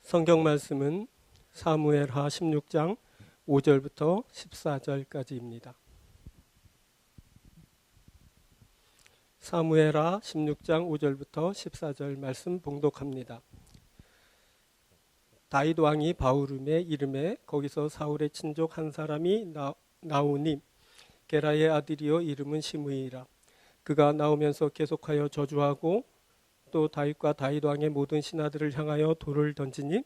성경 말씀은 사무엘하 16장 5절부터 14절까지입니다. 사무엘하 16장 5절부터 14절 말씀 봉독합니다. 다윗 왕이 바후림에 이름에 거기서 사울의 친족 한 사람이 나오니 게라의 아들이요 이름은 시므이라. 그가 나오면서 계속하여 저주하고 또 다윗과 다윗 왕의 모든 신하들을 향하여 돌을 던지니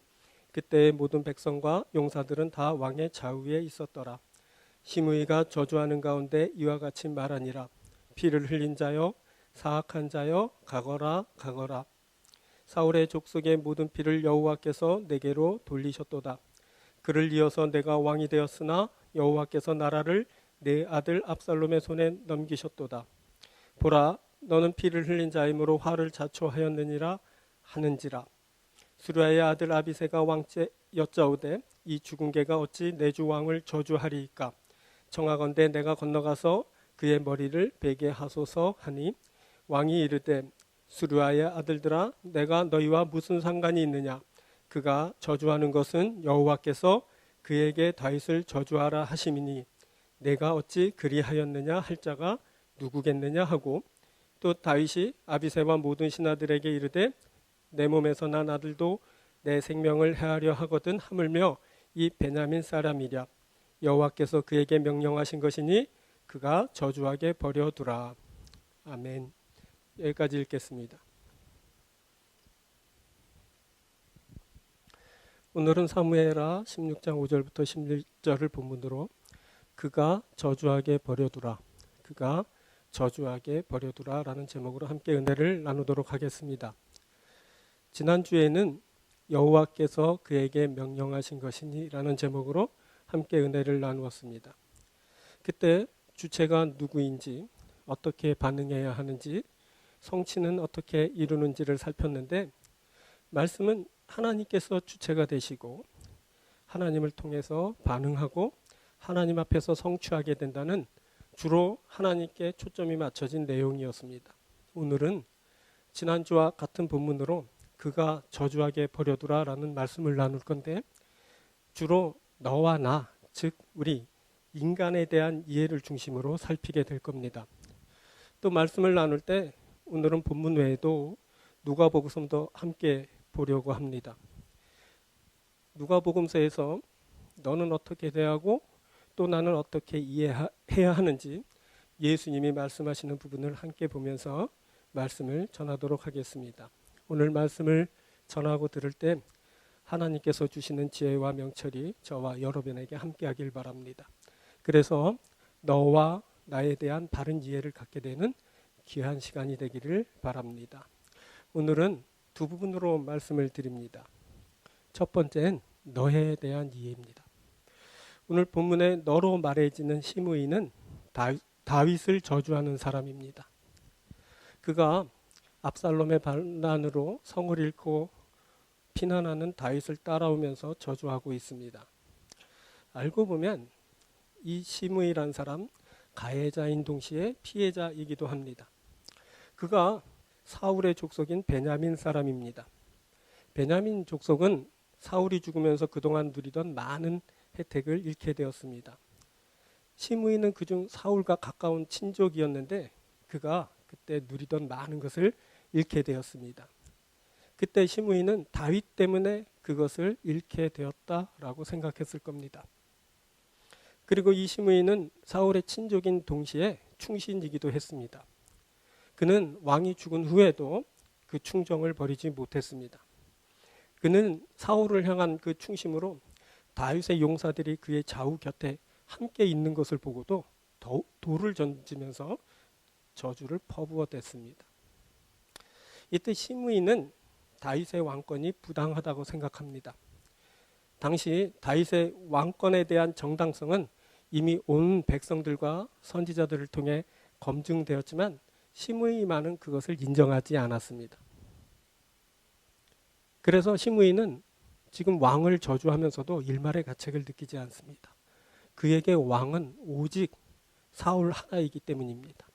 그때의 모든 백성과 용사들은 다 왕의 좌우에 있었더라. 시므이가 저주하는 가운데 이와 같이 말하니라. 피를 흘린 자여 사악한 자여 가거라 가거라. 사울의 족속의 모든 피를 여호와께서 내게로 돌리셨도다. 그를 이어서 내가 왕이 되었으나 여호와께서 나라를 내 아들 압살롬의 손에 넘기셨도다. 보라, 너는 피를 흘린 자이므로 화를 자초하였느니라 하는지라. 수르야의 아들 아비새가 왕께 여짜오되 이 죽은 개가 어찌 내 주 왕을 저주하리이까. 청하건대 내가 건너가서 그의 머리를 베게 하소서 하니 왕이 이르되 수르야의 아들들아 내가 너희와 무슨 상관이 있느냐. 그가 저주하는 것은 여호와께서 그에게 다윗을 저주하라 하심이니 내가 어찌 그리하였느냐 할 자가 누구겠느냐 하고 또 다윗이 아비새와 모든 신하들에게 이르되 내 몸에서 난 아들도 내 생명을 해하려 하거든 하물며 이 베냐민 사람이랴. 여호와께서 그에게 명령하신 것이니 그가 저주하게 버려두라. 아멘. 여기까지 읽겠습니다. 오늘은 사무엘하 16장 5절부터 16절을 본문으로 그가 저주하게 버려두라. 그가 저주하게 버려두라 라는 제목으로 함께 은혜를 나누도록 하겠습니다. 지난주에는 여호와께서 그에게 명령하신 것이니 라는 제목으로 함께 은혜를 나누었습니다. 그때 주체가 누구인지 어떻게 반응해야 하는지 성취는 어떻게 이루는지를 살폈는데 말씀은 하나님께서 주체가 되시고 하나님을 통해서 반응하고 하나님 앞에서 성취하게 된다는 주로 하나님께 초점이 맞춰진 내용이었습니다. 오늘은 지난주와 같은 본문으로 그가 저주하게 버려두라 라는 말씀을 나눌 건데 주로 너와 나, 즉 우리 인간에 대한 이해를 중심으로 살피게 될 겁니다. 또 말씀을 나눌 때 오늘은 본문 외에도 누가복음서도 함께 보려고 합니다. 누가복음서에서 너는 어떻게 대하고 또 나는 어떻게 이해해야 하는지 예수님이 말씀하시는 부분을 함께 보면서 말씀을 전하도록 하겠습니다. 오늘 말씀을 전하고 들을 때 하나님께서 주시는 지혜와 명철이 저와 여러분에게 함께하길 바랍니다. 그래서 너와 나에 대한 바른 이해를 갖게 되는 귀한 시간이 되기를 바랍니다. 오늘은 두 부분으로 말씀을 드립니다. 첫 번째는 너에 대한 이해입니다. 오늘 본문에 너로 말해지는 시므이는 다윗을 저주하는 사람입니다. 그가 압살롬의 반란으로 성을 잃고 피난하는 다윗을 따라오면서 저주하고 있습니다. 알고 보면 이 시므이란 사람 가해자인 동시에 피해자이기도 합니다. 그가 사울의 족속인 베냐민 사람입니다. 베냐민 족속은 사울이 죽으면서 그동안 누리던 많은 혜택을 잃게 되었습니다. 시므이는 그중 사울과 가까운 친족이었는데 그가 그때 누리던 많은 것을 잃게 되었습니다. 그때 시므이는 다윗 때문에 그것을 잃게 되었다라고 생각했을 겁니다. 그리고 이 시므이는 사울의 친족인 동시에 충신이기도 했습니다. 그는 왕이 죽은 후에도 그 충정을 버리지 못했습니다. 그는 사울을 향한 그 충심으로 다윗의 용사들이 그의 좌우 곁에 함께 있는 것을 보고도 돌을 던지면서 저주를 퍼부어댔습니다. 이때 시므이는 다윗의 왕권이 부당하다고 생각합니다. 당시 다윗의 왕권에 대한 정당성은 이미 온 백성들과 선지자들을 통해 검증되었지만 시므이만은 그것을 인정하지 않았습니다. 그래서 시므이는 지금 왕을 저주하면서도 일말의 가책을 느끼지 않습니다. 그에게 왕은 오직 사울 하나이기 때문입니다.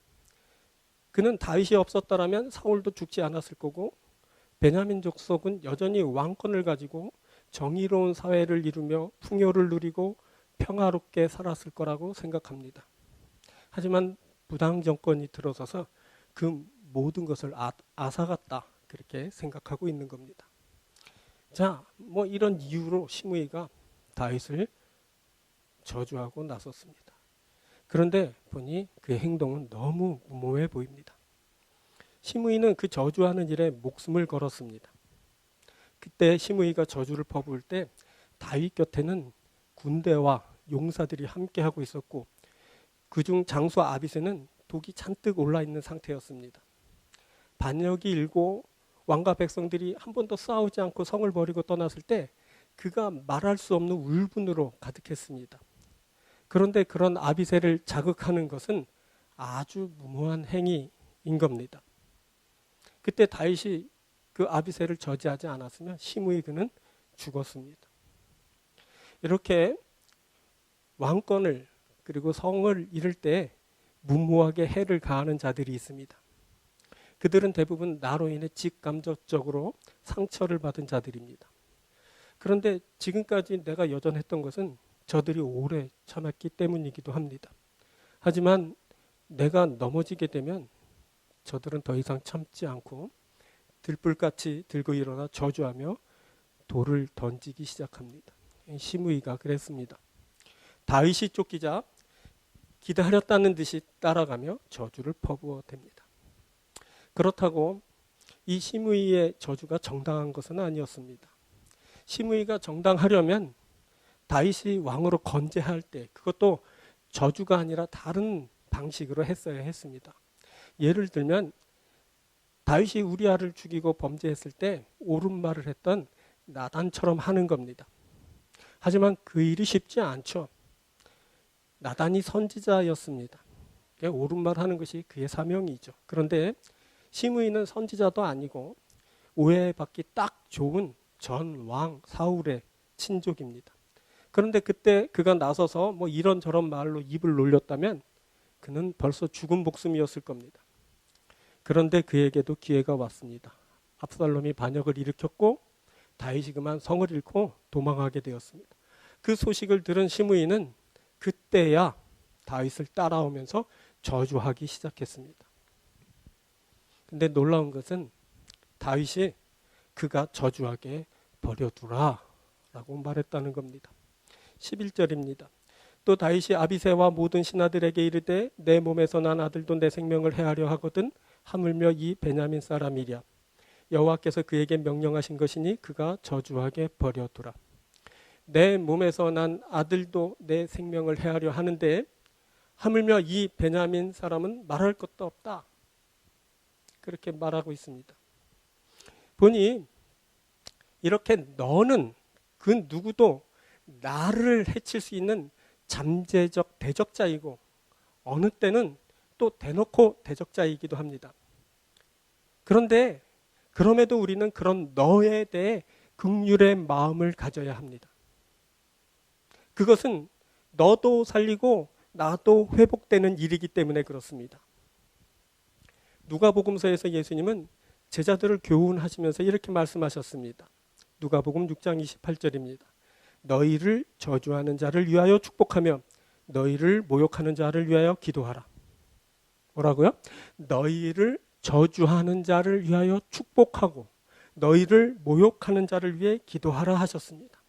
그는 다윗이 없었더라면 사울도 죽지 않았을 거고 베냐민 족속은 여전히 왕권을 가지고 정의로운 사회를 이루며 풍요를 누리고 평화롭게 살았을 거라고 생각합니다. 하지만 부당 정권이 들어서서 그 모든 것을 앗아갔다 그렇게 생각하고 있는 겁니다. 자, 뭐 이런 이유로 시므이가 다윗을 저주하고 나섰습니다. 그런데 보니 그의 행동은 너무 무모해 보입니다. 시므이는 그 저주하는 일에 목숨을 걸었습니다. 그때 시므이가 저주를 퍼부을 때 다윗 곁에는 군대와 용사들이 함께하고 있었고 그중 장수 아비새는 독이 잔뜩 올라있는 상태였습니다. 반역이 일고 왕과 백성들이 한 번도 싸우지 않고 성을 버리고 떠났을 때 그가 말할 수 없는 울분으로 가득했습니다. 그런데 그런 아비새를 자극하는 것은 아주 무모한 행위인 겁니다. 그때 다윗이 그 아비새를 저지하지 않았으면 시므이 그는 죽었습니다. 이렇게 왕권을 그리고 성을 잃을 때 무모하게 해를 가하는 자들이 있습니다. 그들은 대부분 나로 인해 직감적으로 상처를 받은 자들입니다. 그런데 지금까지 내가 여전했던 것은 저들이 오래 참았기 때문이기도 합니다. 하지만 내가 넘어지게 되면 저들은 더 이상 참지 않고 들불같이 들고 일어나 저주하며 돌을 던지기 시작합니다. 시므이가 그랬습니다. 다윗이 쫓기자 기다렸다는 듯이 따라가며 저주를 퍼부어댑니다. 그렇다고 이 시므이의 저주가 정당한 것은 아니었습니다. 시므이가 정당하려면 다윗이 왕으로 건재할 때 그것도 저주가 아니라 다른 방식으로 했어야 했습니다. 예를 들면 다윗이 우리아를 죽이고 범죄했을 때 옳은 말을 했던 나단처럼 하는 겁니다. 하지만 그 일이 쉽지 않죠. 나단이 선지자였습니다. 옳은 말 하는 것이 그의 사명이죠. 그런데 시므이는 선지자도 아니고 오해받기 딱 좋은 전 왕 사울의 친족입니다. 그런데 그때 그가 나서서 뭐 이런저런 말로 입을 놀렸다면 그는 벌써 죽은 목숨이었을 겁니다. 그런데 그에게도 기회가 왔습니다. 압살롬이 반역을 일으켰고 다윗이 그만 성을 잃고 도망하게 되었습니다. 그 소식을 들은 시므이는 그때야 다윗을 따라오면서 저주하기 시작했습니다. 근데 놀라운 것은 다윗이 그가 저주하게 버려두라 라고 말했다는 겁니다. 11절입니다. 또 다윗이 아비새와 모든 신하들에게 이르되 내 몸에서 난 아들도 내 생명을 해하려 하거든 하물며 이 베냐민 사람이랴. 여호와께서 그에게 명령하신 것이니 그가 저주하게 버려두라. 내 몸에서 난 아들도 내 생명을 해하려 하는데 하물며 이 베냐민 사람은 말할 것도 없다. 그렇게 말하고 있습니다. 보니 이렇게 너는 그 누구도 나를 해칠 수 있는 잠재적 대적자이고 어느 때는 또 대놓고 대적자이기도 합니다. 그런데 그럼에도 우리는 그런 너에 대해 긍휼의 마음을 가져야 합니다. 그것은 너도 살리고 나도 회복되는 일이기 때문에 그렇습니다. 누가복음서에서 예수님은 제자들을 교훈하시면서 이렇게 말씀하셨습니다. 누가복음 6장 28절입니다. 너희를 저주하는 자를 위하여 축복하며 너희를 모욕하는 자를 위하여 기도하라. 뭐라고요? 너희를 저주하는 자를 위하여 축복하고 너희를 모욕하는 자를 위해 기도하라 하셨습니다.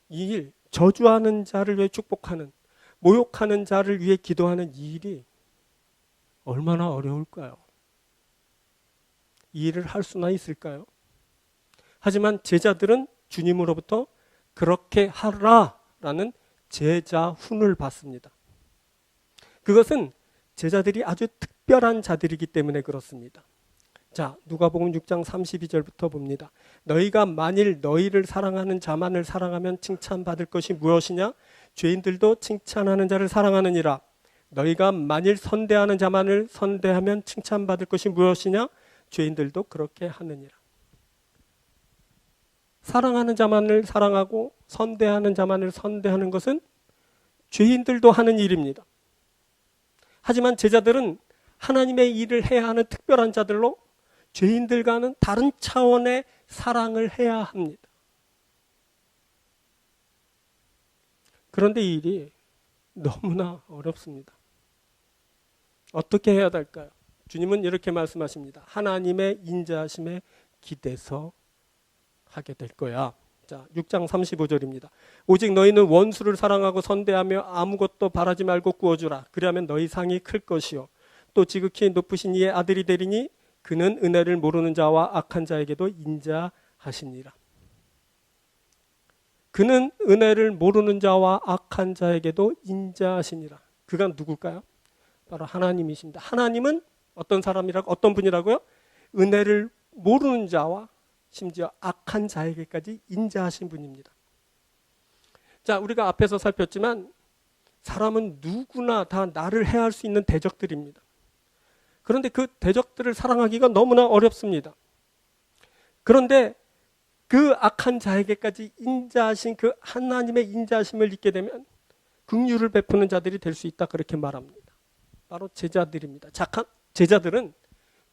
이 일, 저주하는 자를 위해 축복하는, 모욕하는 자를 위해 기도하는 이 일이 얼마나 어려울까요? 이 일을 할 수나 있을까요? 하지만 제자들은 주님으로부터 그렇게 하라라는 제자훈을 받습니다. 그것은 제자들이 아주 특별한 자들이기 때문에 그렇습니다. 자, 누가복음 6장 32절부터 봅니다. 너희가 만일 너희를 사랑하는 자만을 사랑하면 칭찬받을 것이 무엇이냐? 죄인들도 칭찬하는 자를 사랑하느니라. 너희가 만일 선대하는 자만을 선대하면 칭찬받을 것이 무엇이냐? 죄인들도 그렇게 하느니라. 사랑하는 자만을 사랑하고 선대하는 자만을 선대하는 것은 죄인들도 하는 일입니다. 하지만 제자들은 하나님의 일을 해야 하는 특별한 자들로 죄인들과는 다른 차원의 사랑을 해야 합니다. 그런데 이 일이 너무나 어렵습니다. 어떻게 해야 될까요? 주님은 이렇게 말씀하십니다. 하나님의 인자하심에 기대서 하게 될 거야. 자, 6장 35절입니다. 오직 너희는 원수를 사랑하고 선대하며 아무것도 바라지 말고 구워주라. 그리하면 너희 상이 클 것이요. 또 지극히 높으신 이의 아들이 되리니 그는 은혜를 모르는 자와 악한 자에게도 인자하시니라. 그는 은혜를 모르는 자와 악한 자에게도 인자하시니라. 그가 누굴까요? 바로 하나님이십니다. 하나님은 어떤 사람이라고, 어떤 분이라고요? 은혜를 모르는 자와 심지어 악한 자에게까지 인자하신 분입니다. 자, 우리가 앞에서 살폈지만 사람은 누구나 다 나를 해할 수 있는 대적들입니다. 그런데 그 대적들을 사랑하기가 너무나 어렵습니다. 그런데 그 악한 자에게까지 인자하신 그 하나님의 인자하심을 잊게 되면 긍휼을 베푸는 자들이 될 수 있다, 그렇게 말합니다. 바로 제자들입니다. 착한 제자들은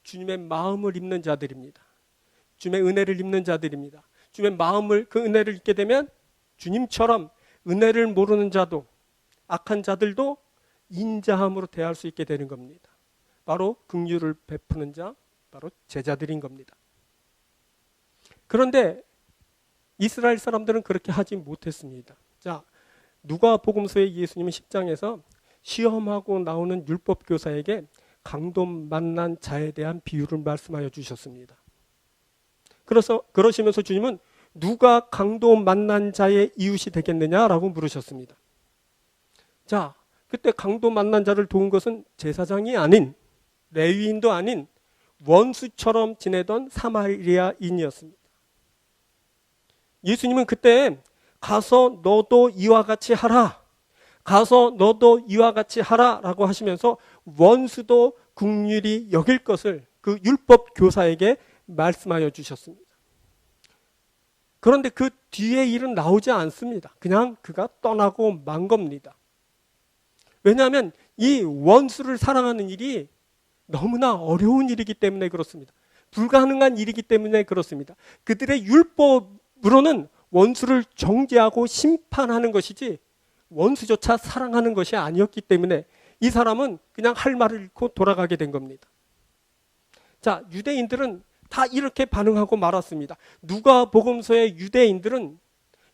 주님의 마음을 입는 자들입니다. 주님의 은혜를 입는 자들입니다. 주님의 마음을, 그 은혜를 입게 되면 주님처럼 은혜를 모르는 자도, 악한 자들도 인자함으로 대할 수 있게 되는 겁니다. 바로 긍휼을 베푸는 자, 바로 제자들인 겁니다. 그런데 이스라엘 사람들은 그렇게 하지 못했습니다. 자, 누가복음서의 예수님은 10장에서 시험하고 나오는 율법 교사에게 강도 만난 자에 대한 비유를 말씀하여 주셨습니다. 그러시면서 주님은 누가 강도 만난 자의 이웃이 되겠느냐라고 물으셨습니다. 자, 그때 강도 만난 자를 도운 것은 제사장이 아닌, 레위인도 아닌 원수처럼 지내던 사마리아인이었습니다. 예수님은 그때 가서 너도 이와 같이 하라, 가서 너도 이와 같이 하라라고 하시면서 원수도 긍휼히 여길 것을 그 율법 교사에게 말씀하여 주셨습니다. 그런데 그 뒤에 일은 나오지 않습니다. 그냥 그가 떠나고 만 겁니다. 왜냐하면 이 원수를 사랑하는 일이 너무나 어려운 일이기 때문에 그렇습니다. 불가능한 일이기 때문에 그렇습니다. 그들의 율법으로는 원수를 정죄하고 심판하는 것이지 원수조차 사랑하는 것이 아니었기 때문에 이 사람은 그냥 할 말을 잃고 돌아가게 된 겁니다. 자, 유대인들은 다 이렇게 반응하고 말았습니다. 누가복음서의 유대인들은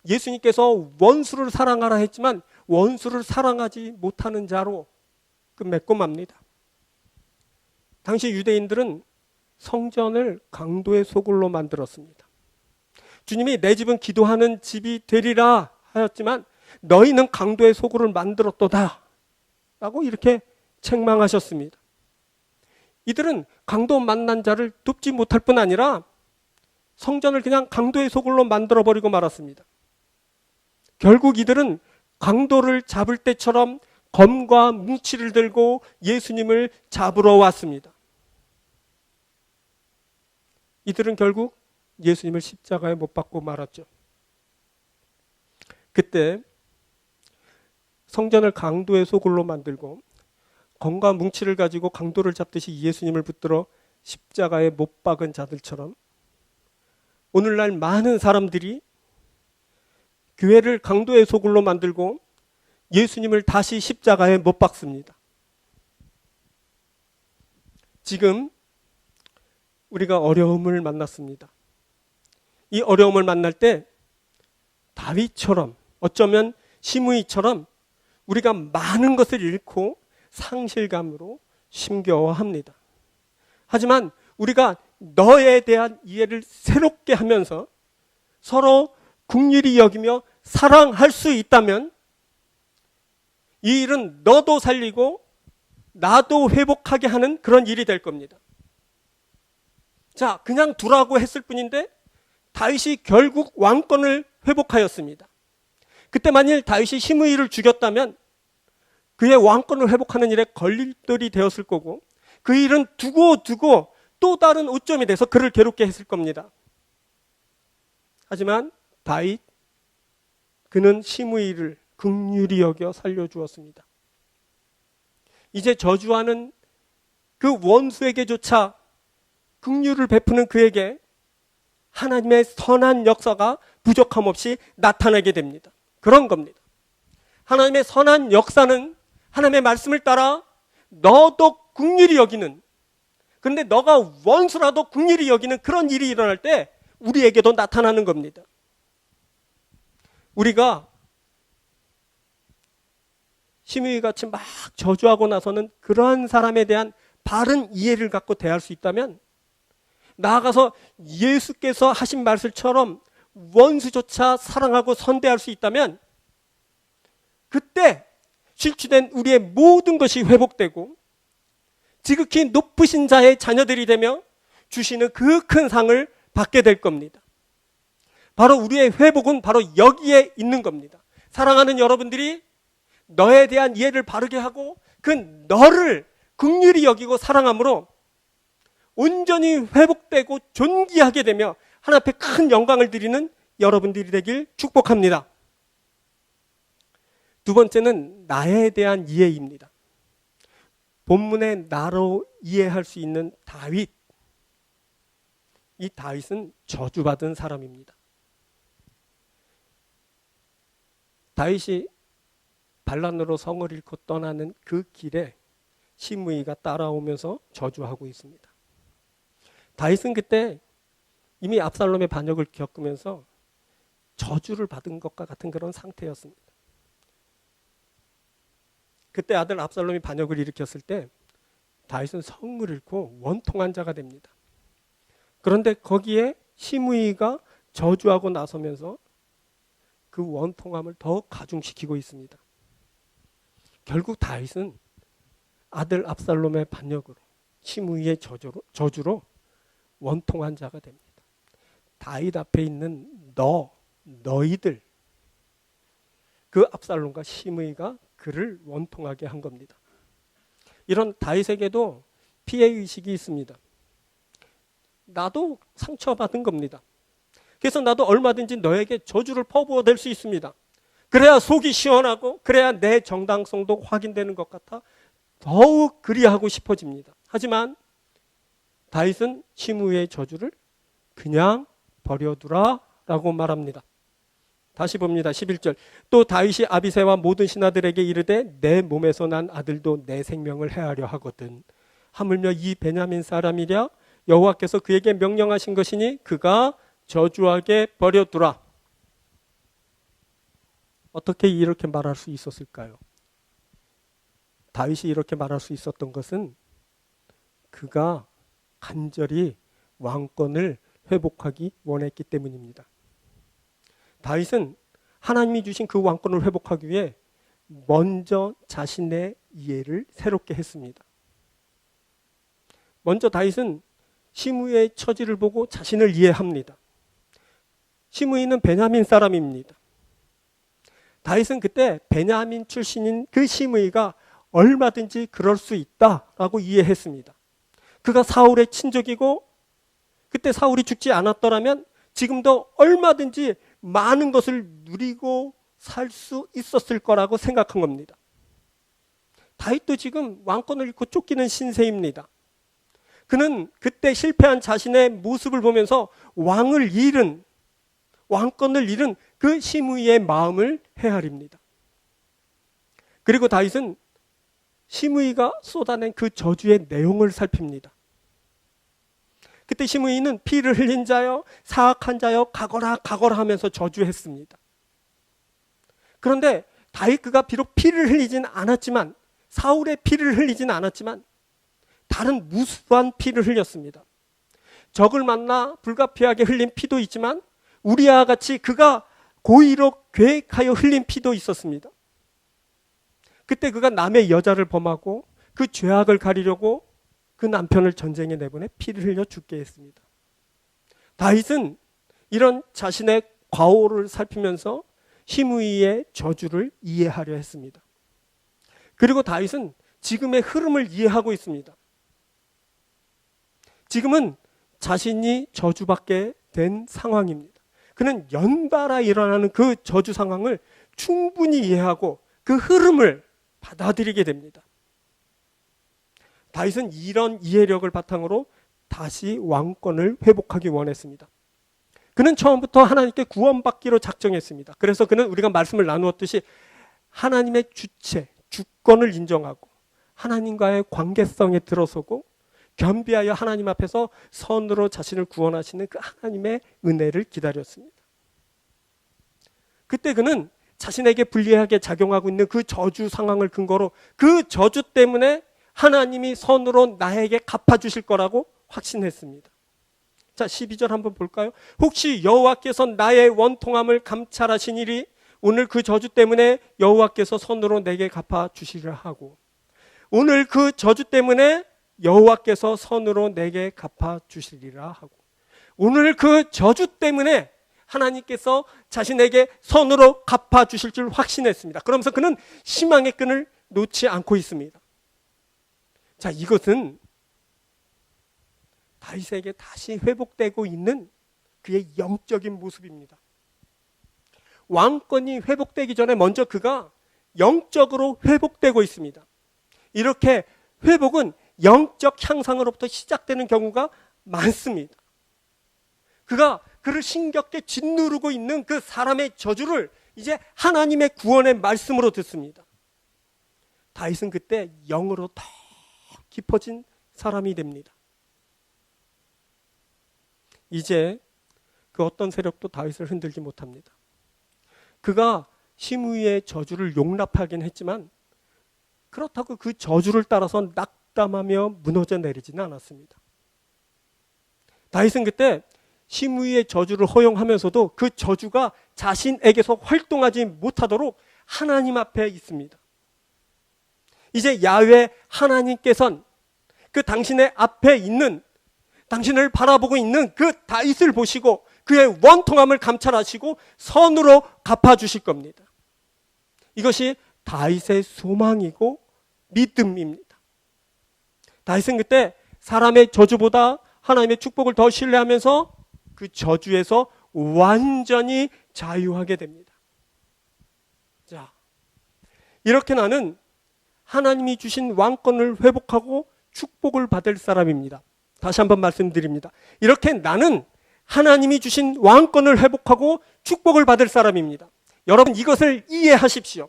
예수님께서 원수를 사랑하라 했지만 원수를 사랑하지 못하는 자로 맺고 맙니다. 당시 유대인들은 성전을 강도의 소굴로 만들었습니다. 주님이 내 집은 기도하는 집이 되리라 하였지만 너희는 강도의 소굴을 만들었도다 라고 이렇게 책망하셨습니다. 이들은 강도 만난 자를 돕지 못할 뿐 아니라 성전을 그냥 강도의 소굴로 만들어버리고 말았습니다. 결국 이들은 강도를 잡을 때처럼 검과 뭉치를 들고 예수님을 잡으러 왔습니다. 이들은 결국 예수님을 십자가에 못 박고 말았죠. 그때 성전을 강도의 소굴로 만들고 검과 뭉치를 가지고 강도를 잡듯이 예수님을 붙들어 십자가에 못 박은 자들처럼 오늘날 많은 사람들이 교회를 강도의 소굴로 만들고 예수님을 다시 십자가에 못 박습니다. 지금 우리가 어려움을 만났습니다. 이 어려움을 만날 때 다윗처럼, 어쩌면 시므이처럼 우리가 많은 것을 잃고 상실감으로 심겨워합니다. 하지만 우리가 너에 대한 이해를 새롭게 하면서 서로 긍휼히 여기며 사랑할 수 있다면 이 일은 너도 살리고 나도 회복하게 하는 그런 일이 될 겁니다. 자, 그냥 두라고 했을 뿐인데 다윗이 결국 왕권을 회복하였습니다. 그때 만일 다윗이 시므이를 죽였다면 그의 왕권을 회복하는 일에 걸림돌이 되었을 거고 그 일은 두고 또 다른 오점이 돼서 그를 괴롭게 했을 겁니다. 하지만 다윗, 그는 시므이를 긍휼히 여겨 살려주었습니다. 이제 저주하는 그 원수에게조차 긍휼을 베푸는 그에게 하나님의 선한 역사가 부족함 없이 나타나게 됩니다. 그런 겁니다. 하나님의 선한 역사는 하나님의 말씀을 따라 너도 긍휼히 여기는, 그런데 너가 원수라도 긍휼히 여기는 그런 일이 일어날 때 우리에게도 나타나는 겁니다. 우리가 시므이같이 막 저주하고 나서는 그러한 사람에 대한 바른 이해를 갖고 대할 수 있다면, 나아가서 예수께서 하신 말씀처럼 원수조차 사랑하고 선대할 수 있다면, 그때 실추된 우리의 모든 것이 회복되고 지극히 높으신 자의 자녀들이 되며 주시는 그 큰 상을 받게 될 겁니다. 바로 우리의 회복은 바로 여기에 있는 겁니다. 사랑하는 여러분들이 너에 대한 이해를 바르게 하고 그 너를 긍휼히 여기고 사랑함으로 온전히 회복되고 존귀하게 되며 하나님 앞에 큰 영광을 드리는 여러분들이 되길 축복합니다. 두 번째는 나에 대한 이해입니다. 본문의 나로 이해할 수 있는 다윗. 이 다윗은 저주받은 사람입니다. 다윗이 반란으로 성을 잃고 떠나는 그 길에 시므이가 따라오면서 저주하고 있습니다. 다윗은 그때 이미 압살롬의 반역을 겪으면서 저주를 받은 것과 같은 그런 상태였습니다. 그때 아들 압살롬이 반역을 일으켰을 때 다윗은 성을 잃고 원통한 자가 됩니다. 그런데 거기에 시므이가 저주하고 나서면서 그 원통함을 더 가중시키고 있습니다. 결국 다윗은 아들 압살롬의 반역으로 시므이의 저주로 원통한 자가 됩니다. 다윗 앞에 있는 너희들, 그 압살롬과 시므이가 그를 원통하게 한 겁니다. 이런 다윗에게도 피해의식이 있습니다. 나도 상처받은 겁니다. 그래서 나도 얼마든지 너에게 저주를 퍼부어댈 수 있습니다. 그래야 속이 시원하고 그래야 내 정당성도 확인되는 것 같아 더욱 그리하고 싶어집니다. 하지만 다윗은 시므이의 저주를 그냥 버려두라 라고 말합니다. 다시 봅니다. 11절. 또 다윗이 아비새와 모든 신하들에게 이르되 내 몸에서 난 아들도 내 생명을 해하려 하거든. 하물며 이 베냐민 사람이랴 여호와께서 그에게 명령하신 것이니 그가 저주하게 버려두라. 어떻게 이렇게 말할 수 있었을까요? 다윗이 이렇게 말할 수 있었던 것은 그가 간절히 왕권을 회복하기 원했기 때문입니다. 다윗은 하나님이 주신 그 왕권을 회복하기 위해 먼저 자신의 이해를 새롭게 했습니다. 먼저 다윗은 시므이의 처지를 보고 자신을 이해합니다. 시므이는 베냐민 사람입니다. 다윗은 그때 베냐민 출신인 그 시므이가 얼마든지 그럴 수 있다라고 이해했습니다. 그가 사울의 친족이고 그때 사울이 죽지 않았더라면 지금도 얼마든지 많은 것을 누리고 살 수 있었을 거라고 생각한 겁니다. 다윗도 지금 왕권을 잃고 쫓기는 신세입니다. 그는 그때 실패한 자신의 모습을 보면서 왕권을 잃은 그 시므이의 마음을 헤아립니다. 그리고 다윗은 시므이가 쏟아낸 그 저주의 내용을 살핍니다. 그때 시므이는 피를 흘린 자여 사악한 자여 가거라 하면서 저주했습니다. 그런데 다윗 그가 비록 피를 흘리진 않았지만 사울의 피를 흘리진 않았지만 다른 무수한 피를 흘렸습니다. 적을 만나 불가피하게 흘린 피도 있지만 우리와 같이 그가 고의로 계획하여 흘린 피도 있었습니다. 그때 그가 남의 여자를 범하고 그 죄악을 가리려고 그 남편을 전쟁에 내보내 피를 흘려 죽게 했습니다. 다윗은 이런 자신의 과오를 살피면서 시므이의 저주를 이해하려 했습니다. 그리고 다윗은 지금의 흐름을 이해하고 있습니다. 지금은 자신이 저주받게 된 상황입니다. 그는 연달아 일어나는 그 저주 상황을 충분히 이해하고 그 흐름을 받아들이게 됩니다. 다윗은 이런 이해력을 바탕으로 다시 왕권을 회복하기 원했습니다. 그는 처음부터 하나님께 구원받기로 작정했습니다. 그래서 그는 우리가 말씀을 나누었듯이 하나님의 주체, 주권을 인정하고 하나님과의 관계성에 들어서고 겸비하여 하나님 앞에서 선으로 자신을 구원하시는 그 하나님의 은혜를 기다렸습니다. 그때 그는 자신에게 불리하게 작용하고 있는 그 저주 상황을 근거로 그 저주 때문에 하나님이 선으로 나에게 갚아주실 거라고 확신했습니다. 자, 12절 한번 볼까요? 혹시 여호와께서 나의 원통함을 감찰하시니리 오늘 그 저주 때문에 여호와께서 선으로 내게 갚아주시리라 하고, 오늘 그 저주 때문에 여호와께서 선으로 내게 갚아주시리라 하고, 오늘 그 저주 때문에 하나님께서 자신에게 선으로 갚아주실 줄 확신했습니다. 그러면서 그는 희망의 끈을 놓지 않고 있습니다. 자, 이것은 다윗에게 다시 회복되고 있는 그의 영적인 모습입니다. 왕권이 회복되기 전에 먼저 그가 영적으로 회복되고 있습니다. 이렇게 회복은 영적 향상으로부터 시작되는 경우가 많습니다. 그가 그를 힘겹게 짓누르고 있는 그 사람의 저주를 이제 하나님의 구원의 말씀으로 듣습니다. 다윗은 그때 영으로 더 깊어진 사람이 됩니다. 이제 그 어떤 세력도 다윗을 흔들지 못합니다. 그가 시므이의 저주를 용납하긴 했지만 그렇다고 그 저주를 따라서 낙담하며 무너져 내리지는 않았습니다. 다윗은 그때 시므이의 저주를 허용하면서도 그 저주가 자신에게서 활동하지 못하도록 하나님 앞에 있습니다. 이제 야훼 하나님께서는 그 당신의 앞에 있는, 당신을 바라보고 있는 그 다윗을 보시고 그의 원통함을 감찰하시고 선으로 갚아주실 겁니다. 이것이 다윗의 소망이고 믿음입니다. 다윗은 그때 사람의 저주보다 하나님의 축복을 더 신뢰하면서 그 저주에서 완전히 자유하게 됩니다. 자, 이렇게 나는 하나님이 주신 왕권을 회복하고 축복을 받을 사람입니다. 다시 한번 말씀드립니다. 이렇게 나는 하나님이 주신 왕권을 회복하고 축복을 받을 사람입니다. 여러분, 이것을 이해하십시오.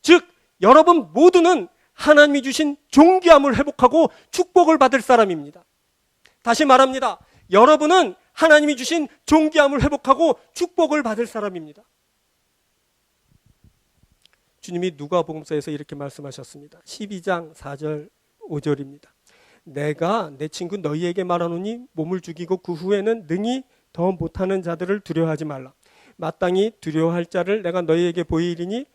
즉 여러분 모두는 하나님이 주신 존귀함을 회복하고 축복을 받을 사람입니다. 다시 말합니다. 여러분은 하나님이 주신 존귀함을 회복하고 축복을 받을 사람입니다. 주님이 누가복음서에서 이렇게 말씀하셨습니다. 12장 4절 5절입니다. 내가 내 친구 너희에게 말하노니 몸을 죽이고 그 후에는 능히 더 못하는 자들을 두려워하지 말라. 마땅히 두려워할 자를 내가 너희에게 보이리니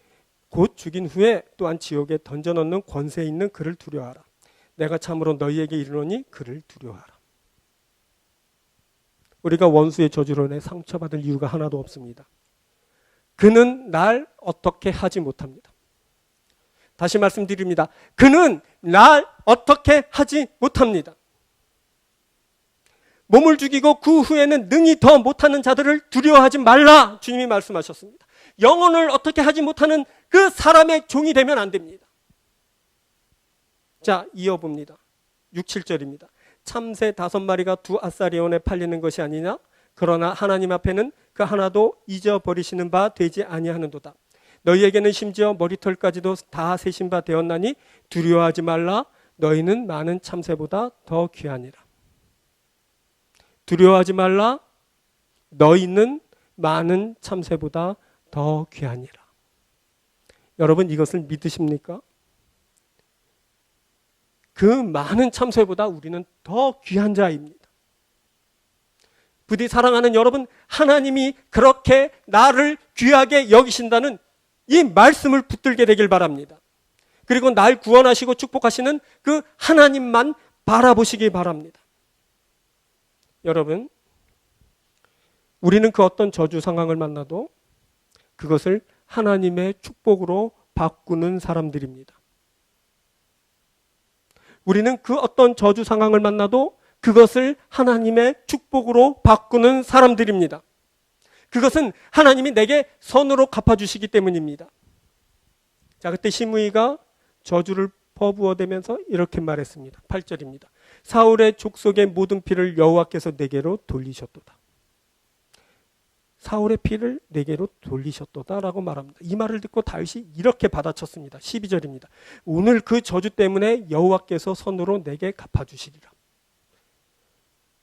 곧 죽인 후에 또한 지옥에 던져넣는 권세 있는 그를 두려워하라. 내가 참으로 너희에게 이르노니 그를 두려워하라. 우리가 원수의 저주로 인해 상처받을 이유가 하나도 없습니다. 그는 날 어떻게 하지 못합니다. 다시 말씀드립니다. 그는 날 어떻게 하지 못합니다. 몸을 죽이고 그 후에는 능히 더 못하는 자들을 두려워하지 말라. 주님이 말씀하셨습니다. 영혼을 어떻게 하지 못하는 그 사람의 종이 되면 안 됩니다. 자, 이어봅니다. 6, 7절입니다. 참새 5마리가 2아사리온에 팔리는 것이 아니냐? 그러나 하나님 앞에는 그 하나도 잊어버리시는 바 되지 아니하는도다. 너희에게는 심지어 머리털까지도 다 세신 바 되었나니 두려워하지 말라. 너희는 많은 참새보다 더 귀하니라. 두려워하지 말라. 너희는 많은 참새보다 더 귀하니라. 여러분, 이것을 믿으십니까? 그 많은 참새보다 우리는 더 귀한 자입니다. 부디 사랑하는 여러분, 하나님이 그렇게 나를 귀하게 여기신다는 이 말씀을 붙들게 되길 바랍니다. 그리고 날 구원하시고 축복하시는 그 하나님만 바라보시기 바랍니다. 여러분, 우리는 그 어떤 저주 상황을 만나도 그것을 하나님의 축복으로 바꾸는 사람들입니다. 우리는 그 어떤 저주 상황을 만나도 그것을 하나님의 축복으로 바꾸는 사람들입니다. 그것은 하나님이 내게 선으로 갚아주시기 때문입니다. 자, 그때 시므이가 저주를 퍼부어대면서 이렇게 말했습니다. 8절입니다. 사울의 족속의 모든 피를 여호와께서 내게로 돌리셨도다. 사울의 피를 내게로 돌리셨도다라고 말합니다. 이 말을 듣고 다윗이 이렇게 받아쳤습니다. 12절입니다. 오늘 그 저주 때문에 여호와께서 손으로 내게 갚아주시리라.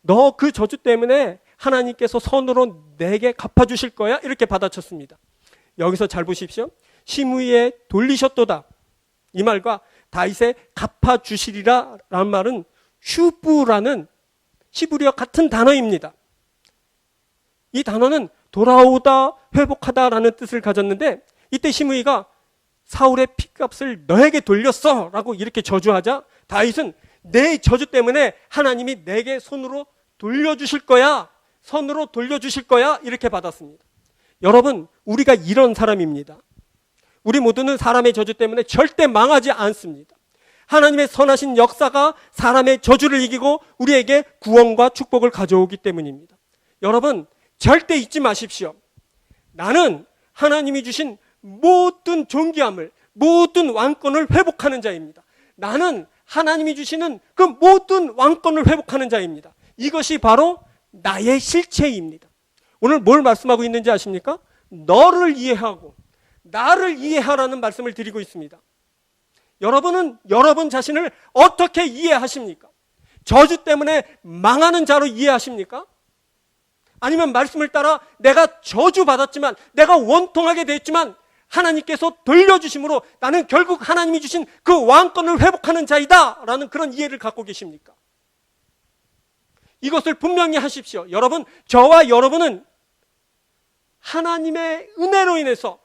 너 그 저주 때문에 하나님께서 손으로 내게 갚아주실 거야? 이렇게 받아쳤습니다. 여기서 잘 보십시오. 시므이에 돌리셨도다. 이 말과 다윗의 갚아주시리라 라는 말은 슈브라는 히브리어 같은 단어입니다. 이 단어는 돌아오다, 회복하다라는 뜻을 가졌는데 이때 시므이가 사울의 피값을 너에게 돌렸어 라고 이렇게 저주하자 다윗은 내 저주 때문에 하나님이 내게 손으로 돌려주실 거야, 손으로 돌려주실 거야 이렇게 받았습니다. 여러분, 우리가 이런 사람입니다. 우리 모두는 사람의 저주 때문에 절대 망하지 않습니다. 하나님의 선하신 역사가 사람의 저주를 이기고 우리에게 구원과 축복을 가져오기 때문입니다. 여러분, 절대 잊지 마십시오. 나는 하나님이 주신 모든 존귀함을, 모든 왕권을 회복하는 자입니다. 나는 하나님이 주시는 그 모든 왕권을 회복하는 자입니다. 이것이 바로 나의 실체입니다. 오늘 뭘 말씀하고 있는지 아십니까? 너를 이해하고 나를 이해하라는 말씀을 드리고 있습니다. 여러분은 여러분 자신을 어떻게 이해하십니까? 저주 때문에 망하는 자로 이해하십니까? 아니면 말씀을 따라 내가 저주받았지만, 내가 원통하게 됐지만 하나님께서 돌려주심으로 나는 결국 하나님이 주신 그 왕권을 회복하는 자이다 라는 그런 이해를 갖고 계십니까? 이것을 분명히 하십시오. 여러분, 저와 여러분은 하나님의 은혜로 인해서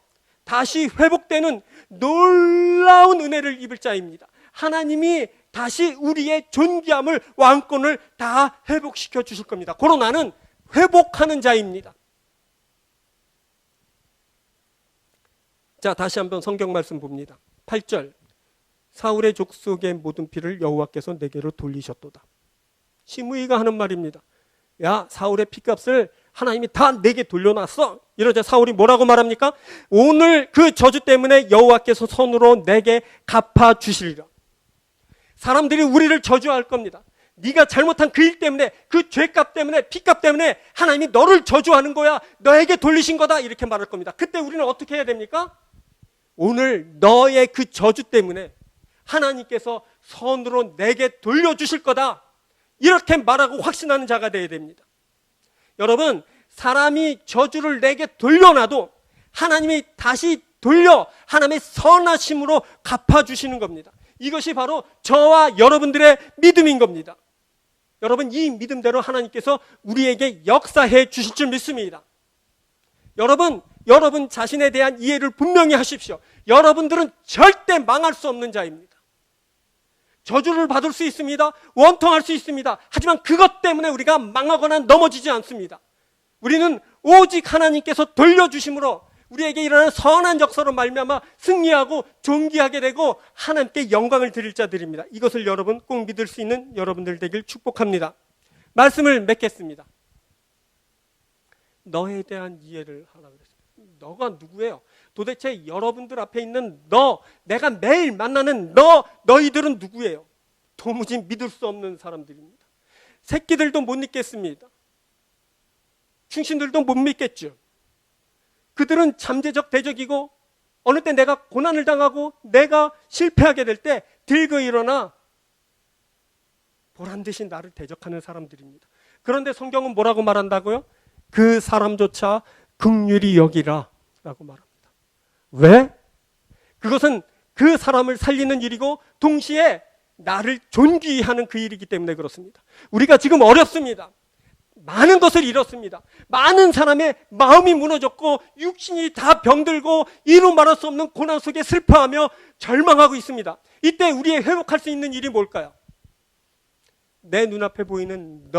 다시 회복되는 놀라운 은혜를 입을 자입니다. 하나님이 다시 우리의 존귀함을, 왕권을 다 회복시켜 주실 겁니다. 고로 나는 회복하는 자입니다. 자, 다시 한번 성경 말씀 봅니다. 8절, 사울의 족속의 모든 피를 여호와께서 내게로 돌리셨도다. 시므이가 하는 말입니다. 야, 사울의 피값을 하나님이 다 내게 돌려놨어. 이러자 사울이 뭐라고 말합니까? 오늘 그 저주 때문에 여호와께서 손으로 내게 갚아주시리라. 사람들이 우리를 저주할 겁니다. 네가 잘못한 그 일 때문에, 그 죄값 때문에, 피값 때문에 하나님이 너를 저주하는 거야. 너에게 돌리신 거다. 이렇게 말할 겁니다. 그때 우리는 어떻게 해야 됩니까? 오늘 너의 그 저주 때문에 하나님께서 손으로 내게 돌려주실 거다. 이렇게 말하고 확신하는 자가 되어야 됩니다. 여러분, 사람이 저주를 내게 돌려놔도 하나님이 다시 돌려 하나님의 선하심으로 갚아주시는 겁니다. 이것이 바로 저와 여러분들의 믿음인 겁니다. 여러분, 이 믿음대로 하나님께서 우리에게 역사해 주실 줄 믿습니다. 여러분 자신에 대한 이해를 분명히 하십시오. 여러분들은 절대 망할 수 없는 자입니다. 저주를 받을 수 있습니다. 원통할 수 있습니다. 하지만 그것 때문에 우리가 망하거나 넘어지지 않습니다. 우리는 오직 하나님께서 돌려주심으로 우리에게 일어나는 선한 역사로 말미암아 승리하고 존귀하게 되고 하나님께 영광을 드릴 자들입니다. 이것을 여러분 꼭 믿을 수 있는 여러분들 되길 축복합니다. 말씀을 맺겠습니다. 너에 대한 이해를 하라고 그랬습니다. 너가 누구예요? 도대체 여러분들 앞에 있는 너, 내가 매일 만나는 너희들은 누구예요? 도무지 믿을 수 없는 사람들입니다. 새끼들도 못 믿겠습니다. 충신들도 못 믿겠죠. 그들은 잠재적 대적이고 어느 때 내가 고난을 당하고 내가 실패하게 될 때 들고 일어나 보란듯이 나를 대적하는 사람들입니다. 그런데 성경은 뭐라고 말한다고요? 그 사람조차 긍휼히 여기라 라고 말합니다. 왜? 그것은 그 사람을 살리는 일이고 동시에 나를 존귀히 하는 그 일이기 때문에 그렇습니다. 우리가 지금 어렵습니다. 많은 것을 잃었습니다. 많은 사람의 마음이 무너졌고 육신이 다 병들고 이루 말할 수 없는 고난 속에 슬퍼하며 절망하고 있습니다. 이때 우리의 회복할 수 있는 일이 뭘까요? 내 눈앞에 보이는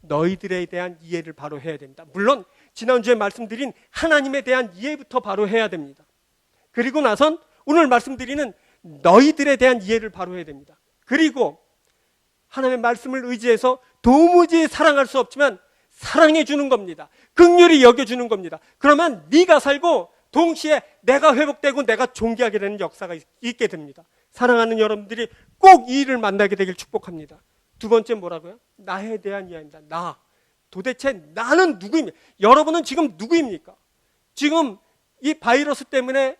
너희들에 대한 이해를 바로 해야 됩니다. 물론 지난주에 말씀드린 하나님에 대한 이해부터 바로 해야 됩니다. 그리고 나선 오늘 말씀드리는 너희들에 대한 이해를 바로 해야 됩니다. 그리고 하나님의 말씀을 의지해서 도무지 사랑할 수 없지만 사랑해 주는 겁니다. 긍휼히 여겨주는 겁니다. 그러면 네가 살고 동시에 내가 회복되고 내가 존귀하게 되는 역사가 있게 됩니다. 사랑하는 여러분들이 꼭 이 일을 만나게 되길 축복합니다. 두 번째 뭐라고요? 나에 대한 이해입니다. 도대체 나는 누구입니까? 여러분은 지금 누구입니까? 지금 이 바이러스 때문에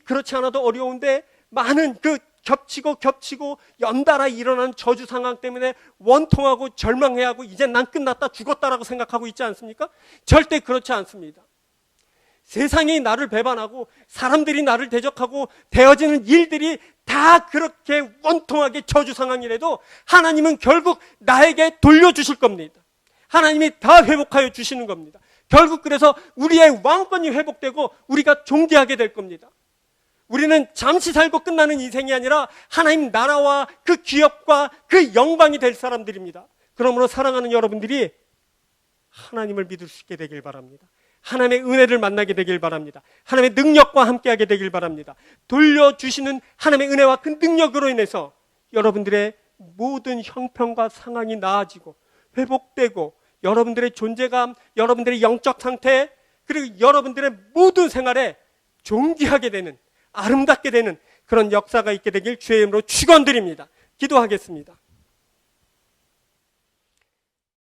그렇지 않아도 어려운데 많은 겹치고 연달아 일어나는 저주 상황 때문에 원통하고 절망해하고 이제 난 끝났다 죽었다라고 생각하고 있지 않습니까? 절대 그렇지 않습니다. 세상이 나를 배반하고 사람들이 나를 대적하고 되어지는 일들이 다 그렇게 원통하게 저주 상황이라도 하나님은 결국 나에게 돌려주실 겁니다. 하나님이 다 회복하여 주시는 겁니다. 결국 그래서 우리의 왕권이 회복되고 우리가 존귀하게 될 겁니다. 우리는 잠시 살고 끝나는 인생이 아니라 하나님 나라와 그 기업과 그 영광이 될 사람들입니다. 그러므로 사랑하는 여러분들이 하나님을 믿을 수 있게 되길 바랍니다. 하나님의 은혜를 만나게 되길 바랍니다. 하나님의 능력과 함께하게 되길 바랍니다. 돌려주시는 하나님의 은혜와 그 능력으로 인해서 여러분들의 모든 형편과 상황이 나아지고 회복되고 여러분들의 존재감, 여러분들의 영적 상태, 그리고 여러분들의 모든 생활에 존귀하게 되는, 아름답게 되는 그런 역사가 있게 되길 주의 이름으로 축원드립니다. 기도하겠습니다.